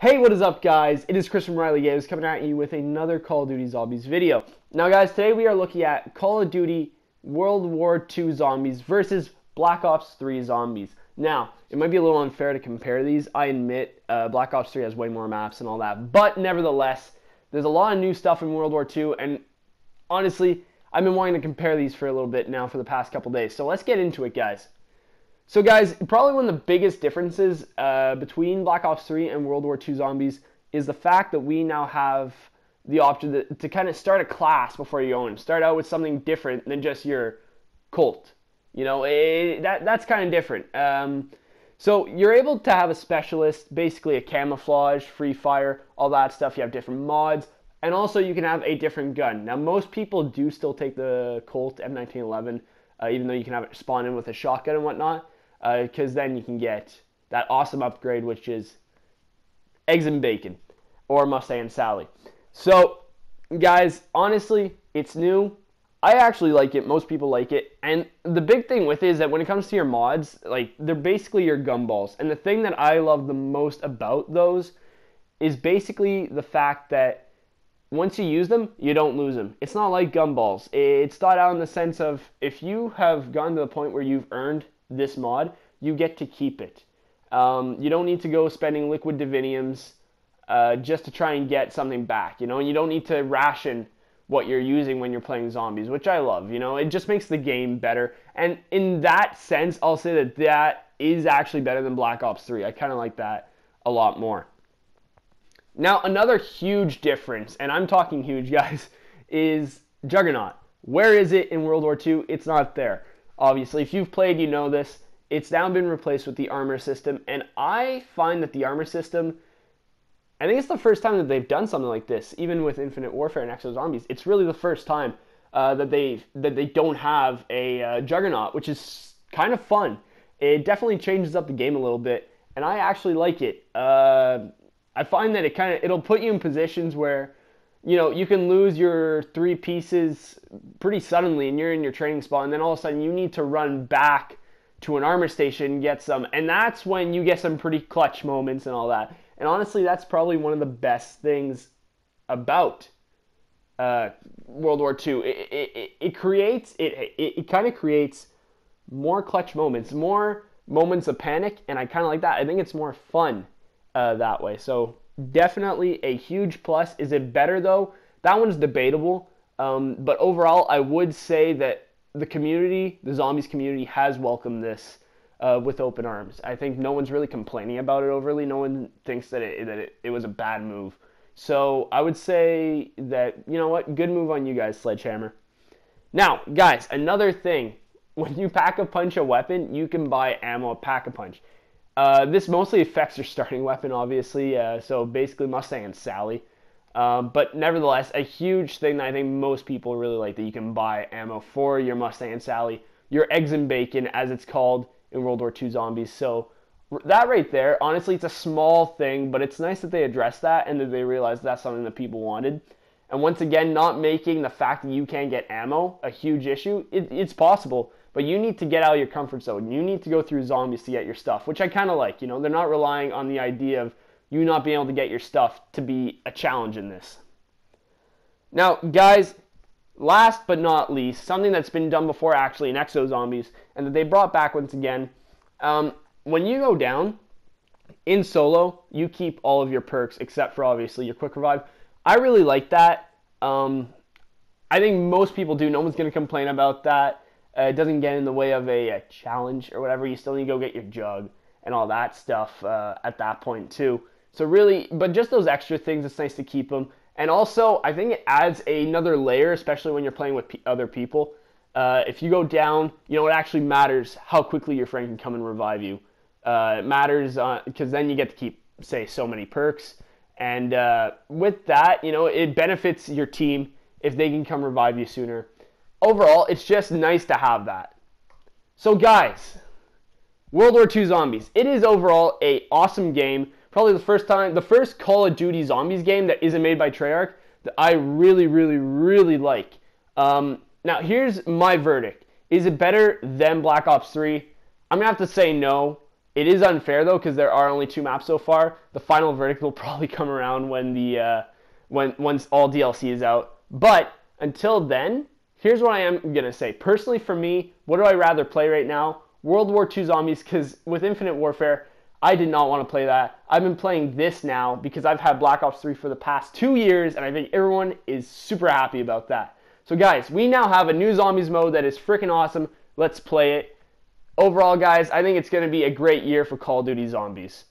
Hey, what is up, guys? It is Chris from Riley Games coming at you with another Call of Duty Zombies video. Now, guys, today we are looking at Call of Duty World War II Zombies versus Black Ops 3 Zombies. Now, it might be a little unfair to compare these. I admit Black Ops 3 has way more maps and all that, but nevertheless, there's a lot of new stuff in World War II, and honestly, I've been wanting to compare these for a little bit now for the past couple days. So let's get into it, guys. So guys, probably one of the biggest differences between Black Ops 3 and World War II Zombies is the fact that we now have the option to kind of start a class before you own. Start out with something different than just your Colt. You know, that's kind of different. So you're able to have a specialist, basically a camouflage, free fire, all that stuff. You have different mods, and also you can have a different gun. Now, most people do still take the Colt M1911, even though you can have it spawn in with a shotgun and whatnot. Because then you can get that awesome upgrade, which is eggs and bacon, or Mustang and Sally. So, guys, honestly, it's new. I actually like it. Most people like it. And the big thing with it is that when it comes to your mods, like, they're basically your gumballs. And the thing that I love the most about those is basically the fact that once you use them, you don't lose them. It's not like gumballs. It's thought out in the sense of if you have gotten to the point where you've earned this mod, you get to keep it. You don't need to go spending liquid diviniums just to try and get something back, you know, and you don't need to ration what you're using when you're playing zombies, which I love, you know. It just makes the game better, and in that sense, I'll say that that is actually better than Black Ops 3. I kind of like that a lot more. Now, another huge difference, and I'm talking huge, guys, is Juggernaut. Where is it in World War II? It's not there. Obviously, if you've played, you know this. It's now been replaced with the armor system, and I find that the armor system, I think it's the first time that they've done something like this, even with Infinite Warfare and Exo Zombies. It's really the first time that they don't have a Juggernaut, which is kind of fun. It definitely changes up the game a little bit, and I actually like it. I find that it'll put you in positions where, you know, you can lose your 3 pieces pretty suddenly and you're in your training spot, and then all of a sudden you need to run back to an armor station and get some, and that's when you get some pretty clutch moments and all that. And honestly, that's probably one of the best things about World War II. It kind of creates more clutch moments, more moments of panic, and I kind of like that. I think it's more fun that way. So definitely a huge plus. Is it better though? That one's debatable. But overall, I would say that the community, the zombies community, has welcomed this with open arms. I think no one's really complaining about it overly. No one thinks that it was a bad move. So I would say that, you know what, good move on you guys, Sledgehammer. Now, guys, another thing. When you pack-a-punch a weapon, you can buy ammo at pack-a-punch. This mostly affects your starting weapon, obviously, so basically Mustang and Sally. But nevertheless, a huge thing that I think most people really like, that you can buy ammo for your Mustang and Sally, your eggs and bacon, as it's called in World War II Zombies. So that right there, honestly, it's a small thing, but it's nice that they addressed that and that they realized that's something that people wanted. And once again, not making the fact that you can't get ammo a huge issue. It's possible, but you need to get out of your comfort zone. You need to go through zombies to get your stuff, which I kind of like. You know, they're not relying on the idea of you not being able to get your stuff to be a challenge in this. Now, guys, last but not least, something that's been done before actually in Exo Zombies, and that they brought back once again, when you go down, in solo, you keep all of your perks except for obviously your quick revive. I really like that. I think most people do. No one's going to complain about that. It doesn't get in the way of a challenge or whatever. You still need to go get your jug and all that stuff at that point too. So really, but just those extra things, it's nice to keep them. And also, I think it adds another layer, especially when you're playing with other people. If you go down, you know, it actually matters how quickly your friend can come and revive you. It matters because then you get to keep, say, so many perks. And with that, you know, it benefits your team if they can come revive you sooner. Overall, it's just nice to have that. So guys, World War II Zombies. It is overall an awesome game. Probably the first Call of Duty Zombies game that isn't made by Treyarch that I really, really, really like. Now, here's my verdict. Is it better than Black Ops 3? I'm going to have to say no. It is unfair though because there are only 2 maps so far. The final verdict will probably come around when the once all DLC is out. But until then, here's what I am gonna say. Personally, for me, what do I rather play right now? World War II Zombies, because with Infinite Warfare, I did not want to play that. I've been playing this now because I've had Black Ops 3 for the past 2 years, and I think everyone is super happy about that. So guys, we now have a new Zombies mode that is freaking awesome. Let's play it. Overall, guys, I think it's going to be a great year for Call of Duty Zombies.